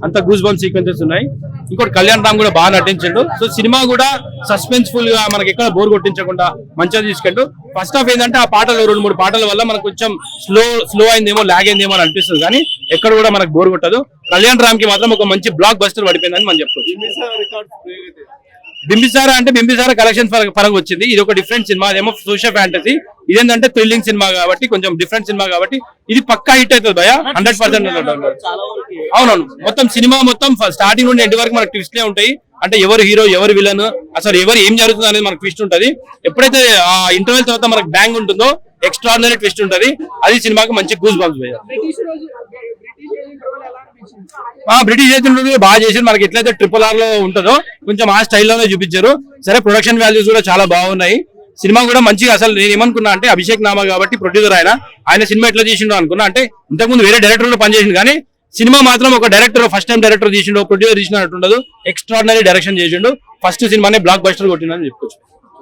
అంత goose bump sequences ఉన్నాయి. ఇంకోటి కళ్యాణ్ రామ్ కూడా బాగా నటించాడు. సో సినిమా కూడా సస్పెన్స్ఫుల్ గా మనకి ఎక్కడ బోర్ కొట్టించకుండా మంచిగా తీసుకెళ్ళి ఫస్ట్ హాఫ్ ఏంటంటే ఆ పాటలు 2-3 పాటల వల్ల మనకు కొంచెం స్లో అయిందేమో, లాగ్ అయిందేమో అని అనిపిస్తుంది, కానీ ఎక్కడ కూడా మనకు బోర్ కొట్టదు. కళ్యాణ్ రామ్ కి మాత్రం ఒక మంచి బ్లాక్ బస్టర్ పడిపోయిందని మనం చెప్పుకోవచ్చు. బింబిసారా కలెక్షన్ పరంగా వచ్చింది. ఇది ఒక డిఫరెంట్ సినిమా, అదేమో సోషల్ ఫ్యాంటసీ, ఇదేంటంటే థ్రిల్లింగ్ సినిమా కాబట్టి కొంచెం డిఫరెంట్ సినిమా కాబట్టి ఇది పక్కా హిట్ అవుతుంది భయ, 100%. అవునవును, మొత్తం సినిమా మొత్తం స్టార్టింగ్ నుండి ఎండ్ వరకు మనకు ట్విస్ట్లే ఉంటాయి. అంటే ఎవరు హీరో ఎవరు విలన్ అసలు ఎవరు ఏం జరుగుతుంది అనేది మనకు ట్విస్ట్ ఉంటది. ఎప్పుడైతే ఆ ఇంటర్వెల్ తర్వాత మనకు బ్యాంగ్ ఉంటుందో ఎక్స్ట్రాడినరీ ట్విస్ట్ ఉంటది. అది సినిమాకి మంచి గూస్ బంప్స్ భయ. బ్రిటిష్ ఏజెంట్ బాగా చేసి మనకి ఎట్లయితే RRR లో ఉంటుందో కొంచెం ఆ స్టైల్లోనే చూపించారు. సరే, ప్రొడక్షన్ వాల్యూస్ కూడా చాలా బాగున్నాయి. సినిమా కూడా మంచిగా, అసలు నేను ఏమనుకున్నా అంటే అభిషేక్ నామా కాబట్టి ప్రొడ్యూసర్ ఆయన సినిమా ఎట్లా చేసిండో అనుకున్నా. అంటే ఇంతకుముందు వేరే డైరెక్టర్ లో పనిచేసిండు, కానీ సినిమా మాత్రం ఒక డైరెక్టర్ ఫస్ట్ టైం డైరెక్టర్ తీసిండు, ప్రొడ్యూసర్ తీసినట్టు ఉండదు. ఎక్స్ట్రాడినరీ డైరెక్షన్ చేసిండు. ఫస్ట్ సినిమానే బ్లాక్ బస్టర్ కొట్టిందని చెప్పుకోవచ్చు.